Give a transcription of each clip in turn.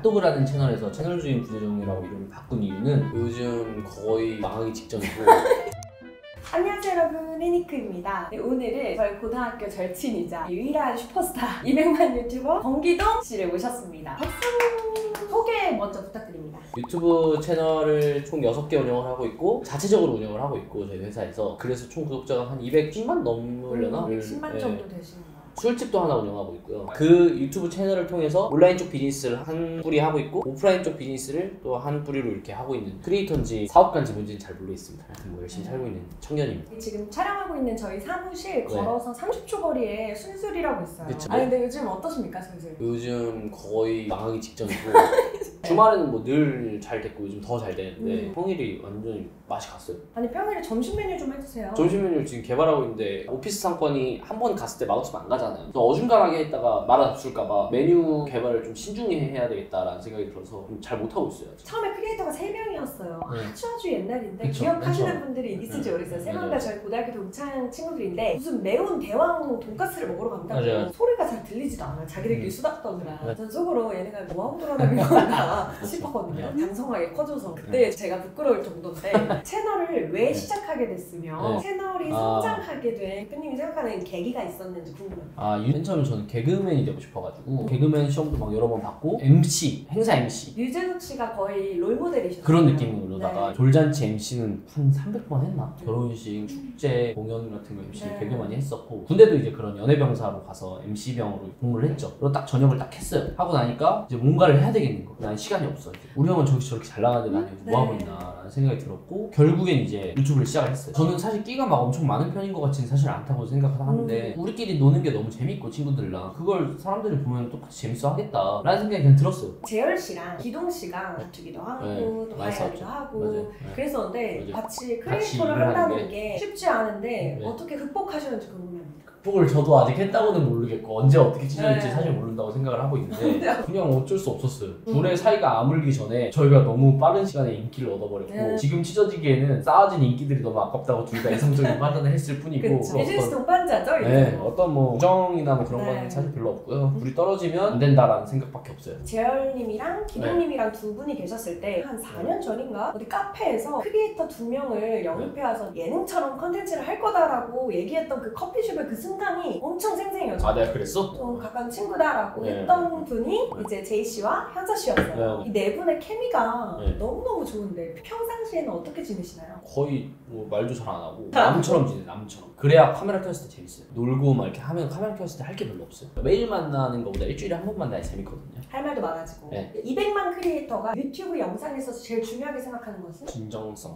핫도그라는 채널에서 채널 주인 부재정이라고 이름을 바꾼 이유는 요즘 거의 망하기 직전이고 안녕하세요 여러분, 해니크입니다. 네, 오늘은 저희 고등학교 절친이자 유일한 슈퍼스타 200만 유튜버 권기동 씨를 모셨습니다. 박수! 소개 먼저 부탁드립니다. 유튜브 채널을 총 6개 운영을 하고 있고 자체적으로 운영을 하고 있고 저희 회사에서 그래서 총 구독자가 한 210만 넘으려나? 10만 정도 되시는 거. 술집도 하나 운영하고 있고요. 그 유튜브 채널을 통해서 온라인 쪽 비즈니스를 한 뿌리 하고 있고 오프라인 쪽 비즈니스를 또 한 뿌리로 이렇게 하고 있는 크리에이터인지 사업가인지 뭔지는 잘 모르겠습니다. 하여튼 뭐 열심히 살고 있는 청년입니다. 지금 촬영하고 있는 저희 사무실 걸어서 30초 거리에 순술이라고 있어요. 그쵸. 아니 근데 요즘 어떠십니까 순술? 요즘 거의 망하기 직전이고 주말에는 뭐 늘 잘 됐고 요즘 더 잘 되는데 평일이 완전히 맛이 갔어요. 아니 평일에 점심 메뉴 좀 해주세요. 점심 메뉴를 지금 개발하고 있는데 오피스 상권이 한 번 갔을 때 맛없으면 안 가잖아요. 그래서 어중간하게 했다가 말아잡술까봐 메뉴 개발을 좀 신중히 해야 되겠다라는 생각이 들어서 좀 잘 못하고 있어요. 처음에 크리에이터가 3명이었어요. 아주 옛날인데 그쵸, 기억하시는 그쵸. 분들이 있을지 모르겠어요. 세 명 다 맞아요. 저희 고등학교 동창 친구들인데 무슨 매운 대왕 돈가스를 먹으러 간다고 맞아요. 소리가 잘 들리지도 않아요. 자기들끼리 수다 떠느라. 네. 전 속으로 얘네가 뭐하고 돌아다니는 건가 싶었거든요. 방송하게 커져서. 그때 제가 부끄러울 정도인데 채널을 왜 시작하게 됐으며 채널이 성장하게 된 대표님이 생각하는 계기가 있었는지 궁금합니다. 맨 처음에 저는 개그맨이 되고 싶어가지고 개그맨 시험도 막 여러 번 받고 MC, 행사 MC 유재석 씨가 거의 롤모델이셨어요. 그런 느낌으로다가 네. 졸잔치 MC는 한 300번 했나? 결혼식, 축제, 공연 같은 거 MC 되게 많이 했었고 군대도 이제 그런 연예병사로 가서 MC병으로 복무를 했죠. 그리고 딱 전역을 딱 했어요. 하고 나니까 이제 뭔가를 해야 되겠는 거. 난 시간이 없어. 우리 형은 저기 저렇게 잘 나가는데 난 여기서 뭐 하고 있나 라는 생각이 들었고 결국엔 이제 유튜브를 시작을 했어요. 저는 사실 끼가 막 엄청 많은 편인 것 같지는 사실 않다고 생각을 하는데 우리끼리 노는 게 너무 재밌고 친구들랑 그걸 사람들이 보면 똑같이 재밌어 하겠다 라는 생각이 그냥 들었어요. 재열 씨랑 기동 씨가 다투기도 하고 또 화해하기도 하고 맞아요. 그랬었는데 맞아요. 같이 같이 크리에이터를 일을 하는 한다는 게 쉽지 않은데 네. 어떻게 극복하셨는지 궁금합니다. 극복을 저도 아직 했다고는 모르겠고 언제 어떻게 찢어질지 네. 사실 모른다고 생각을 하고 있는데 그냥 어쩔 수 없었어요. 둘의 사이가 아물기 전에 저희가 너무 빠른 시간에 인기를 얻어버렸고 지금 찢어지기에는 쌓아진 인기들이 너무 아깝다고 둘 다 이성적인 판단을 했을 뿐이고 비즈니스 동반자죠? 네, 어떤 뭐 우정이나 뭐 그런 네. 건 사실 별로 없고요. 둘이 떨어지면 안 된다라는 생각밖에 없어요. 재열님이랑 기동님이랑 두 분이 계셨을 때 한 4년 전인가 어디 카페에서 크리에이터 2명을 영입해와서 예능처럼 컨텐츠를 할 거다라고 얘기했던 그 커피숍의 그 순간이 엄청 생생해요. 아 내가 그랬어? 좀 가까운 친구다라고 네. 했던 분이 이제 제이 씨와 현서 씨였어요. 네. 이 네 분의 케미가 네. 너무너무 좋은데 평상시에는 어떻게 지내시나요? 거의 뭐 말도 잘 안 하고 남처럼 지내 남처럼. 그래야 카메라 켰을 때 재밌어요. 놀고 막 이렇게 하면 카메라 켰을 때 할 게 별로 없어요. 매일 만나는 것보다 일주일에 한 번 만나야 재밌거든요. 할 말도 많아지고. 네. 200만 크리에이터가 유튜브 영상에서 제일 중요하게 생각하는 것은?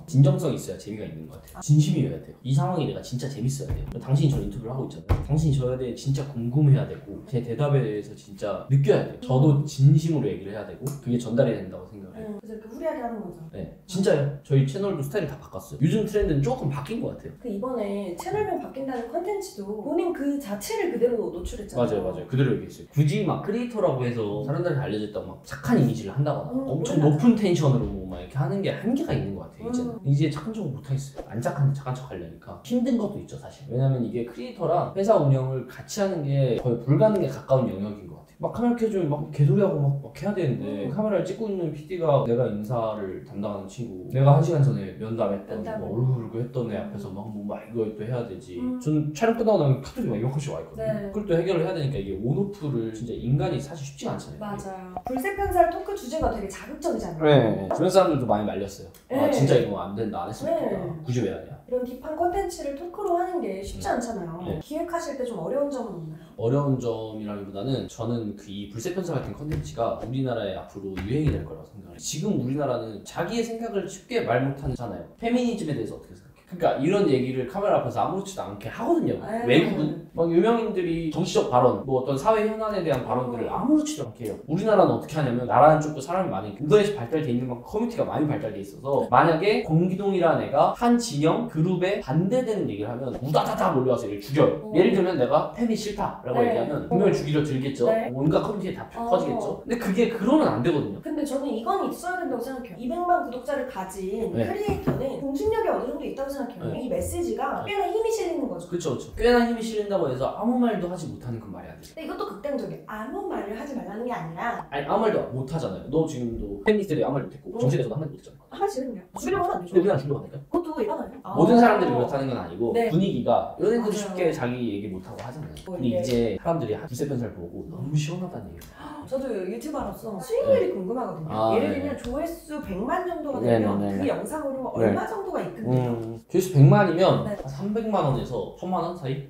진정성이 있어야 재미가 있는 것 같아요. 진심이어야 돼요. 이 상황이 내가 진짜 재밌어야 돼요. 당신이 저 인터뷰를 하고 있잖아요. 당신이 저에 대해 진짜 궁금해야 되고 제 대답에 대해서 진짜 느껴야 돼요. 저도 진심으로 얘기를 해야 되고 그게 전달이 된다고 생각을 해요. 그래서 이렇게 후리하게 하는 거죠. 네, 진짜요. 저희 채널도 스타일이 다 바꿨어요. 요즘 트렌드는 조금 바뀐 것 같아요. 그 이번에 채널명 바뀐다는 컨텐츠도 본인 그 자체를 그대로 노출했잖아요. 맞아요. 그대로 얘기했어요. 굳이 막 크리에이터라고 해서 사람들한테 알려졌다고 막 착한 이미지를 한다거나 엄청 맞아. 높은 텐션으로 뭐 막 이렇게 하는 게 한계가 있는 것 같아요. 이제 착한 척을 못하겠어요. 안 착한데 착한 척 하려니까 힘든 것도 있죠 사실. 왜냐면 이게 크리에이터랑 회사 운영을 같이 하는 게 거의 불가능에 가까운 영역인 것 같아요. 막 카메라 켜주면 막 개소리하고 막 해야 되는데 카메라를 찍고 있는 PD가 내가 인사를 담당하는 친구 내가 1시간 전에 면담했던 막 울고 했던 애 앞에서 막 이거 또 해야 되지. 전 촬영 끝나고 나면 카톡이 막 6시에 와 있거든요. 네. 그걸 또 해결을 해야 되니까 이게 온오프를 진짜 인간이 사실 쉽지가 않잖아요. 맞아요. 불세편살 토크 주제가 되게 자극적이잖아요. 네. 주변 사람들도 많이 말렸어요. 아 네. 진짜 이거 안 된다 안 했으면 네. 좋겠다. 굳이 왜 하냐. 이런 딥한 컨텐츠를 토크로 하는 게 쉽지 않잖아요. 네. 기획하실 때 좀 어려운 점은 없나요? 어려운 점이라기보다는 저는 그 이 불세편사 같은 컨텐츠가 우리나라에 앞으로 유행이 될 거라고 생각해요. 지금 우리나라는 자기의 생각을 쉽게 말 못하잖아요. 페미니즘에 대해서 어떻게 생각해요? 그러니까 이런 얘기를 카메라 앞에서 아무렇지도 않게 하거든요. 외국은 막 유명인들이 정치적 발언, 뭐 어떤 사회 현안에 대한 발언들을 아무렇지도 않게 해요. 우리나라는 어떻게 하냐면 나라는 좁고 사람이 많으니까 인터넷이 발달돼 있는 만큼 커뮤니티가 많이 발달돼 있어서 만약에 권기동이라는 애가 한 진영 그룹에 반대되는 얘기를 하면 우다다다 몰려와서 얘를 죽여요. 예를 들면 내가 팬이 싫다라고 얘기하면 분명히 죽이려 들겠죠. 온갖 커뮤니티에 다 퍼지겠죠. 근데 그게 그러면 안 되거든요. 근데 근데 저는 이건 있어야 된다고 생각해요. 200만 구독자를 가진 네. 크리에이터는 공신력이 어느 정도 있다고 생각해요. 네. 이 메시지가 꽤나 힘이 실리는 거죠. 그렇죠. 꽤나 힘이 실린다고 해서 아무 말도 하지 못하는 건 말이 안 되죠. 근데 이것도 극단적이에요. 아무 말을 하지 말라는 게 아니라 아니 아무 말도 못 하잖아요. 너 지금도 페미니스트들이 아무 말도 못했고 정치에서도 아무 말도 못했잖아. 하나씩 했네요. 죽이려고 하면 안 되죠. 근데 우리나라 죽려고 하니까? 그것도 일반화예요. 모든 사람들이 그렇다는 건 아니고 네. 분위기가 연예인들이 맞아요. 쉽게 자기 얘기 못하고 하잖아요. 근데 네. 이제 사람들이 불새 편사를 보고 너무 시원하다는 얘기예요. 저도 유튜버로서 수익률이 궁금하거든요. 예를 네. 들면 조회수 100만 정도가 되면 네. 그 영상으로 얼마 정도가 입금돼요? 조회수 100만이면 네. 한 300만 원에서 1000만 원 사이?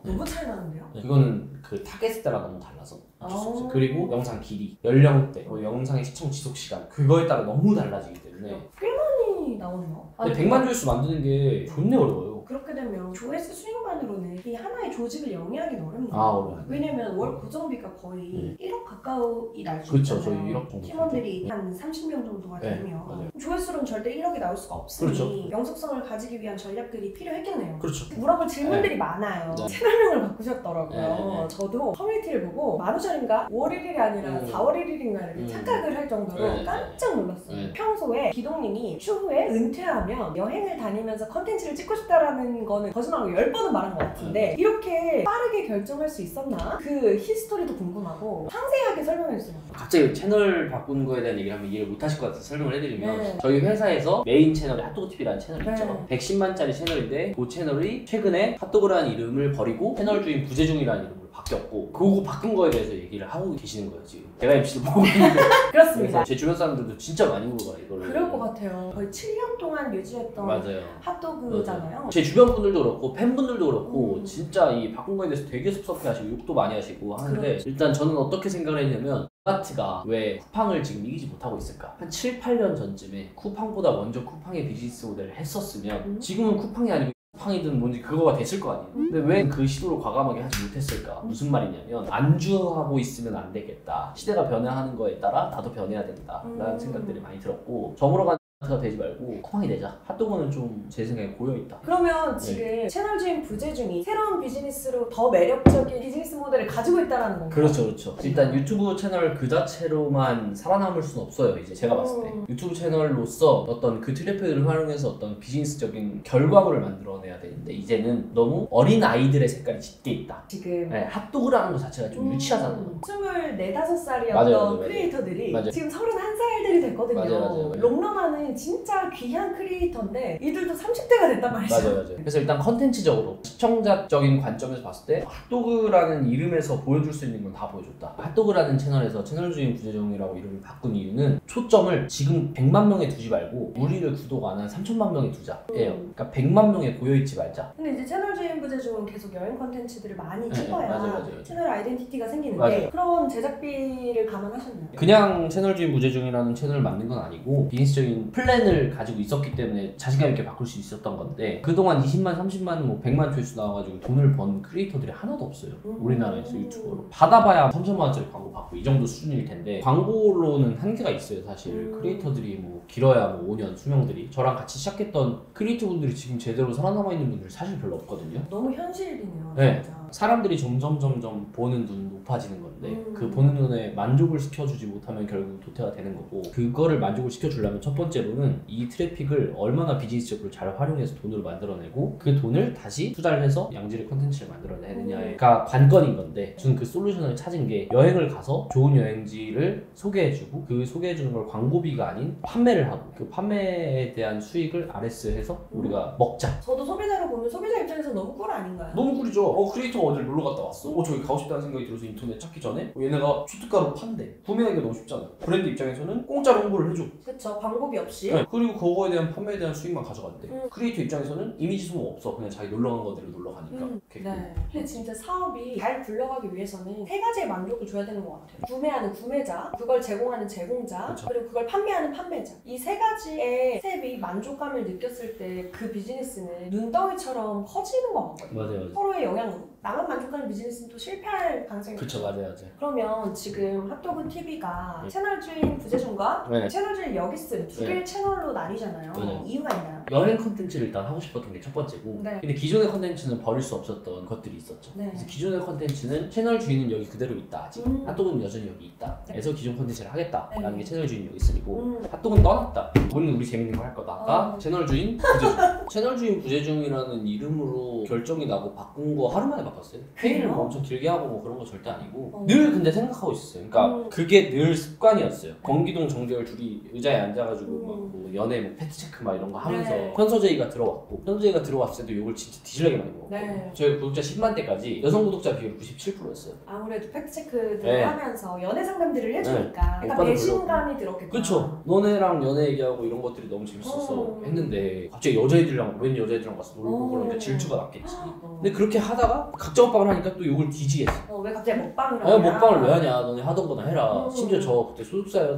너무 차이 나는데요? 이거는 그 타겟에 따라 너무 달라서 어쩔 수 없어요. 아. 그리고 영상 길이, 연령대, 뭐 영상의 시청 지속 시간 그거에 따라 너무 달라지기 때문에 꽤 많이 나오네요. 근데 100만 조회수 만드는 게 존나 어려워요. 그렇게 되면 조회수 수익만으로는 이 하나의 조직을 영위하기는 어렵네요. 어려워요. 왜냐면 월 고정비가 거의 1억 가까이 날 수 그렇죠. 있잖아요. 저희 1억 정도. 팀원들이 한 30명 정도가 네, 되면 맞아요. 조회수로는 절대 1억이 나올 수가 없으니 그렇죠. 영속성을 가지기 위한 전략들이 필요했겠네요. 그렇죠. 물어볼 질문들이 많아요. 네. 채널명을 바꾸셨더라고요. 네. 저도 커뮤니티를 보고 만우절인가 5월 1일이 아니라 4월 1일인가 이렇게 착각을 할 정도로 네. 깜짝 놀랐어요. 네. 평소에 기동님이 추후에 은퇴하면 여행을 다니면서 컨텐츠를 찍고 싶다라는 거는 거짓말하고 10번은 말한 것 같은데 이렇게 빠르게 결정할 수 있었나? 그 히스토리도 궁금하고 상세하게 설명해주세요. 갑자기 채널 바꾸는 거에 대한 얘기를 하면 이해를 못 하실 것 같아서 설명을 해드리면 네. 저희 회사에서 메인 채널이 핫도그TV라는 채널이 있죠. 네. 110만짜리 채널인데 그 채널이 최근에 핫도그라는 이름을 버리고 채널 주인 부재중이라는 이름으로 바뀌었고 그거 바꾼 거에 대해서 얘기를 하고 계시는 거예요 지금. 제가 MC도 보고 있는데 그렇습니다. 제 주변 사람들도 진짜 많이 물어봐요 이거를. 그럴 것 같아요. 거의 7년 동안 유지했던 맞아요. 핫도그잖아요. 제 주변 분들도 그렇고 팬분들도 그렇고 진짜 이 바꾼 거에 대해서 되게 섭섭해하시고 욕도 많이 하시고 하는데 그렇죠. 일단 저는 어떻게 생각을 했냐면 마트가 왜 쿠팡을 지금 이기지 못하고 있을까? 한 7, 8년 전쯤에 쿠팡보다 먼저 쿠팡의 비즈니스 모델을 했었으면 지금은 쿠팡이 아니고 쿠팡이든 뭔지 그거가 됐을 거 아니에요. 근데 왜 그 시도를 과감하게 하지 못했을까? 무슨 말이냐면 안주하고 있으면 안 되겠다. 시대가 변화하는 거에 따라 나도 변해야 된다 라는 생각들이 많이 들었고 저물어 간 가 되지 말고 쿠팡이 되자. 핫도그는 좀 제 생각에 고여있다. 그러면 지금 채널 주인 부재중이 새로운 비즈니스로 더 매력적인 비즈니스 모델을 가지고 있다는 건가요? 그렇죠, 그렇죠. 일단 유튜브 채널 그 자체로만 살아남을 수는 없어요. 이제 제가 봤을 때 유튜브 채널로서 어떤 그 트래픽을 활용해서 어떤 비즈니스적인 결과물을 만들어내야 되는데 이제는 너무 어린 아이들의 색깔이 짙게 있다. 지금 네, 핫도그라는 것 자체가 좀 유치하잖아요. 24~5살이었던 맞아요. 크리에이터들이 맞아요. 지금 31살들이 됐거든요. 맞아요. 롱런하는 진짜 귀한 크리에이터인데 이들도 30대가 됐단 말이죠. 맞아요. 그래서 일단 컨텐츠적으로 시청자적인 관점에서 봤을 때 핫도그라는 이름에서 보여줄 수 있는 건 다 보여줬다. 핫도그라는 채널에서 채널 주인 부재중이라고 이름을 바꾼 이유는 초점을 지금 100만 명에 두지 말고 우리를 구독 안 한 3천만 명에 두자예요. 그러니까 100만 명에 고여있지 말자. 근데 이제 채널 주인 부재중은 계속 여행 컨텐츠들을 많이 찍어야 맞아요. 채널 아이덴티티가 생기는데 맞아요. 그런 제작비를 감안하셨나요? 그냥 채널 주인 부재중이라는 채널을 만든 건 아니고 비즈니스적인 플랜을 가지고 있었기 때문에 자신감 있게 바꿀 수 있었던 건데 그동안 20만, 30만, 뭐 100만 조회수 나와가지고 돈을 번 크리에이터들이 하나도 없어요. 우리나라에서 유튜버로. 받아봐야 3천만 원짜리 광고 받고 이 정도 수준일 텐데 광고로는 한계가 있어요 사실. 크리에이터들이 뭐 길어야 뭐 5년 수명들이 저랑 같이 시작했던 크리에이터 분들이 지금 제대로 살아남아 있는 분들이 사실 별로 없거든요. 너무 현실이네요. 네. 진짜. 사람들이 점점 보는 눈 높아지는 건데 그 보는 눈에 만족을 시켜주지 못하면 결국 도태가 되는 거고 그거를 만족을 시켜주려면 첫 번째로는 이 트래픽을 얼마나 비즈니스적으로 잘 활용해서 돈으로 만들어내고 그 돈을 다시 투자를 해서 양질의 컨텐츠를 만들어내느냐가 관건인 건데 저는 그 솔루션을 찾은 게 여행을 가서 좋은 여행지를 소개해주고 그 소개해주는 걸 광고비가 아닌 판매를 하고 그 판매에 대한 수익을 RS해서 우리가 먹자. 저도 소비자로 보면 소비자 입장에서 너무 꿀 아닌가요? 너무 꿀이죠. 크리에이터가 어딜 놀러 갔다 왔어. 저기 가고 싶다는 생각이 들어서 인터넷 찾기 전에 얘네가 초특가로 판대. 구매하기가 너무 쉽잖아. 브랜드 입장에서는 공짜로 홍보를 해줘. 그쵸. 광고비 없이. 네. 그리고 그거에 대한 판매에 대한 수익만 가져간대. 크리에이터 입장에서는 이미지 소모 없어. 그냥 자기 놀러 간 거대로 놀러 가니까. 네. 근데 진짜 사업이 잘 굴러가기 위해서는 세 가지의 만족을 줘야 되는 것 같아요. 구매하는 구매자, 그걸 제공하는 제공자, 그쵸. 그리고 그걸 판매하는 판매자. 이 세 가지의 스텝이 만족감을 느꼈을 때 그 비즈니스는 눈덩이처럼 커지는 것 같거든요. 맞아요. 서로의 영향으로. 나만 만족하는 비즈니스는 또 실패할 가능성이 그쵸, 있죠. 맞아요. 그러면 지금 핫도그 TV가 채널 주인 부재중과 네. 채널 주인 여기 쓴 두 개의 채널로 나뉘잖아요. 네. 이유가 있나요? 여행 컨텐츠를 일단 하고 싶었던 게 첫 번째고 네. 근데 기존의 컨텐츠는 버릴 수 없었던 것들이 있었죠. 네. 그래서 기존의 컨텐츠는 채널 주인은 여기 그대로 있다. 아직 핫도그는 여전히 여기 있다. 그래서 기존 컨텐츠를 하겠다라는 네. 게 채널 주인 여기 있으리고 핫도그는 떠났다. 우리는 우리 재밌는 거 할 거다가 채널 주인 부재중. 채널 주인 부재중이라는 이름으로 결정이 나고 바꾼 거 하루 만에 바꿨어요. 회의를 뭐 엄청 길게 하고 뭐 그런 거 절대 아니고 늘 근데 생각하고 있었어요. 그러니까 그게 늘 습관이었어요. 건기동 정재열 둘이 의자에 앉아가지고 막 뭐 연애 뭐 팩트체크 막 이런 거 하면서 네. 현서제이가 들어왔고 현서제이가 들어왔을 때도 욕을 진짜 뒤질하게 많이 먹었고 네. 저희 구독자 10만 대까지 여성 구독자 비율이 97%였어요. 아무래도 팩트체크들을 네. 하면서 연애 상담들을 해주니까 네. 약간 배신감이 들었겠다. 그쵸. 너네랑 연애 얘기하고 이런 것들이 너무 재밌어서 했는데 갑자기 여자애들이랑 웬 여자애들이랑 가서 놀고 그러니까 질투가 났겠지. 근데 그렇게 하다가 각자 먹방을 하니까 또 욕을 뒤지겠어. 왜 갑자기 먹방을 아, 하냐? 먹방을 왜 하냐? 너네 하던 거나 해라. 심지어 저 그때 소속사가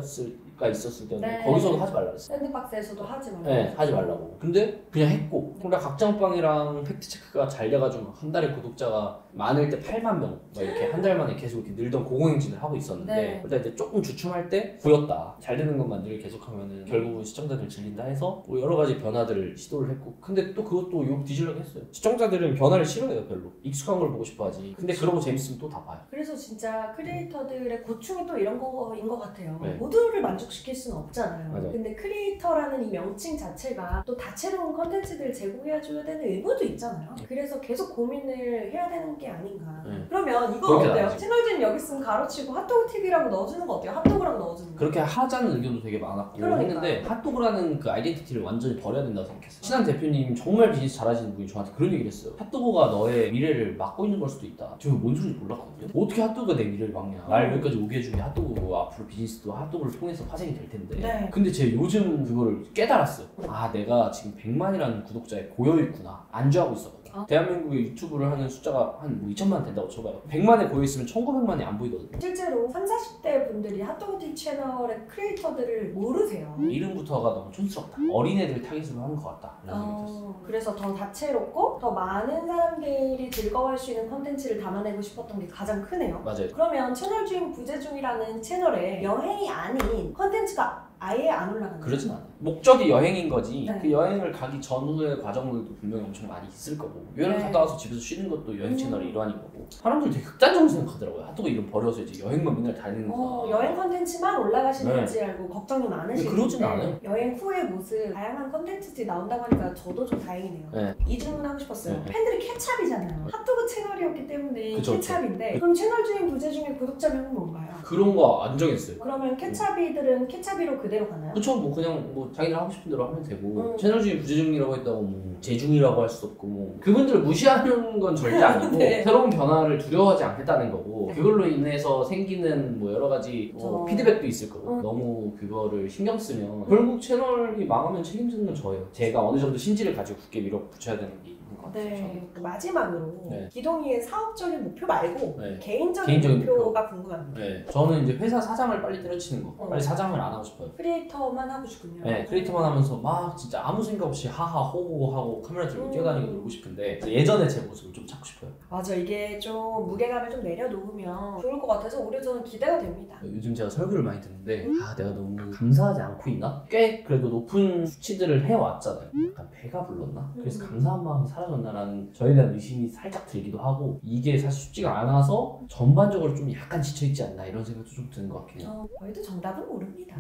있었을 때는 네. 거기서도 하지 말라 그랬어. 샌드박스에서도 하지 말라고. 네, 하지 말라고. 근데 그냥 했고. 그러니까 각자 먹방이랑 팩트체크가 잘 돼가지고 한 달에 구독자가 많을 때 8만 명. 막 이렇게 한 달 만에 계속 이렇게 늘던 고공행진을 하고 있었는데 네. 그러다 이제 조금 주춤할 때 보였다. 잘 되는 것만 늘 계속하면은 결국은 시청자들 질린다 해서 뭐 여러 가지 변화들을 시도를 했고. 근데 또 그것도 욕 뒤질려고 했어요. 시청자들은 변화를 싫어해요, 별로. 익숙한 걸 보고 싶어 하지. 근데 그러고 재밌으면 또 다 봐요. 그래서 진짜 크리에이터들의 고충이 또 이런 거인 것 같아요. 네. 모두를 만족시킬 수는 없잖아요. 맞아요. 근데 크리에이터라는 이 명칭 자체가 또 다채로운 컨텐츠들을 제공해줘야 되는 의무도 있잖아요. 그래서 계속 고민을 해야 되는 게 아닌가. 네. 그러면 이거 그렇게 어때요? 나가죠. 채널진 여기 있으면 가로치고 핫도그 TV라고 넣어주는 거 어때요? 핫도그라고 넣어주는 거. 그렇게 하자는 의견도 되게 많았고 그러니까요. 했는데 핫도그라는 그 아이덴티티를 완전히 버려야 된다고 생각했어요. 친한 대표님 정말 비즈니스 잘하시는 분이 저한테 그런 얘기를 했어요. 핫도그가 너의 미래를 막고 있는 걸 수도 있다. 저 뭔 소리인지 몰랐거든요. 어떻게 핫도그가 내 미래를 막냐. 날 여기까지 오게 해준 게 핫도그고 앞으로 비즈니스도 핫도그를 통해서 파생이 될 텐데 네. 근데 제가 요즘 그거를 깨달았어요. 아 내가 지금 100만이라는 구독자에 고여있구나. 안주하고 있었거든요. 대한민국의 유튜브를 하는 숫자가 한 뭐 2천만 된다고 쳐봐요. 100만에 고여있으면 1900만이 안 보이거든요. 실제로 30, 40대 분들이 핫도그 TV 채널의 크리에이터들을 모르세요. 이름부터가 너무 촌스럽다. 어린애들 타깃으로 하는 것 같다. 이런 생각이 들었어요. 그래서 더 다채롭고 더 많은 사람들이 즐거워할 수 있는 콘텐츠를 담아내고 싶었던 게 가장 크네요. 맞아요. 그러면 채널 주인 부재중이라는 채널에 여행이 아닌 콘텐츠가 아예 안 올라가나요? 그러진 않아요. 목적이 여행인 거지. 네. 그 여행을 가기 전후의 과정들도 분명히 엄청 많이 있을 거고 여행 네. 갔다 와서 집에서 쉬는 것도 여행 채널의 일환인 거고 사람들 되게 극단적으로 생각하더라고요. 핫도그 이름 버려서 이제 여행만 맨날 다니는구나. 여행 콘텐츠만 올라가시는지 알고 걱정이 많으시는데 그러진 않아요. 여행 후의 모습 다양한 콘텐츠들이 나온다고 하니까 저도 좀 다행이네요. 네. 이 질문 하고 싶었어요. 네. 팬들이 케찹이잖아요. 핫도그 채널이었기 때문에 그쵸, 케찹인데 그럼 채널 주인 부재중의 구독자명은 뭔가요? 그런 거 안 정했어요. 그러면 케찹이들은 케찹이로 그대로 가나요? 그쵸, 뭐 그냥 뭐 자기들 하고 싶은 대로 하면 되고 채널 주인 부재중이라고 했다고 뭐 재중이라고 할 수 없고 뭐 그분들을 무시하는 건 절대 아니고 네. 새로운 변화를 두려워하지 않겠다는 거고 그걸로 인해서 생기는 뭐 여러 가지 피드백도 있을 거고 너무 그거를 신경 쓰면 결국 채널이 망하면 책임지는 건 저예요. 제가 어느 정도 신지를 가지고 굳게 밀어붙여야 되는 게 있는 것 같아요. 네. 마지막으로 네. 기동이의 사업적인 목표 말고 네. 개인적인 목표가 궁금합니다. 네, 저는 이제 회사 사장을 빨리 때려치는 거. 빨리 사장을 안 하고 싶어요. 크리에이터만 하고 싶군요. 네, 크리에이터만 하면서 막 진짜 아무 생각 없이 하하 호호 하고 카메라 들고 뛰어다니고 놀고 싶은데 예전의 제 모습을 좀 찾고 싶어요. 맞아, 이게 좀 무게감을 좀 내려놓으면 좋을 것 같아서 우리 저는 기대가 됩니다. 요즘 제가 설교를 많이 듣는데 내가 너무 감사하지 않고 있나? 꽤 그래도 높은 수치들을 해왔잖아요. 약간 배가 불렀나? 그래서 감사한 마음이 사라졌나라는 저에 대한 의심이 살짝 들기도 하고 이게 사실 쉽지가 않아서 전반적으로 좀 약간 지쳐있지 않나 이런 생각도 좀 드는 것 같긴 해요. 저희도 정답은 모릅니다.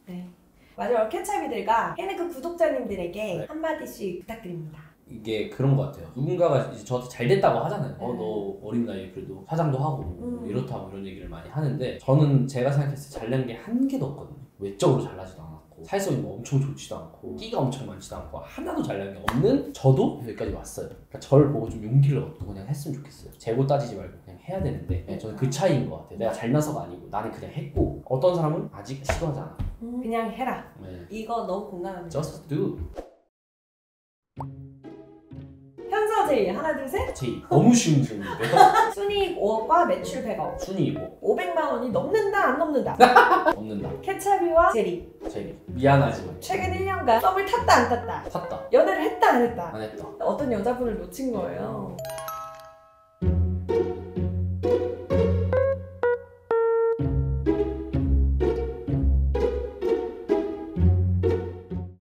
네. 마지막으로 케찹이들과 해내그 구독자님들에게 한마디씩 부탁드립니다. 이게 그런 것 같아요. 누군가가 이제 저한테 잘 됐다고 하잖아요. 너 어린 나이에 그래도 사장도 하고 뭐 이렇다고 이런 얘기를 많이 하는데 저는 제가 생각했을 때 잘난 게 한 개도 없거든요. 외적으로 잘나지도 않았고 사회성이 뭐 엄청 좋지도 않고 끼가 엄청 많지도 않고 하나도 잘난 게 없는 저도 여기까지 왔어요. 그러니까 저를 보고 좀 용기를 얻고 그냥 했으면 좋겠어요. 재고 따지지 말고 그냥 해야 되는데 네, 저는 그 차이인 것 같아요. 내가 잘나서가 아니고 나는 그냥 했고 어떤 사람은 아직 시도하지 않아. 그냥 해라. 네. 이거 너무 공감합니다. Just do. 현서제이 하나 둘 셋. 제이 너무 쉬운 질문인데요. 순이익 5억과 매출 100억. 순이이고 500만 원이 넘는다 안 넘는다. 없는다. 케찹이와 제리. 제이 미안하지만 최근 1년간 썸을 탔다 안 탔다. 탔다. 연애를 했다 안 했다. 안 했다. 어떤 여자분을 놓친 거예요.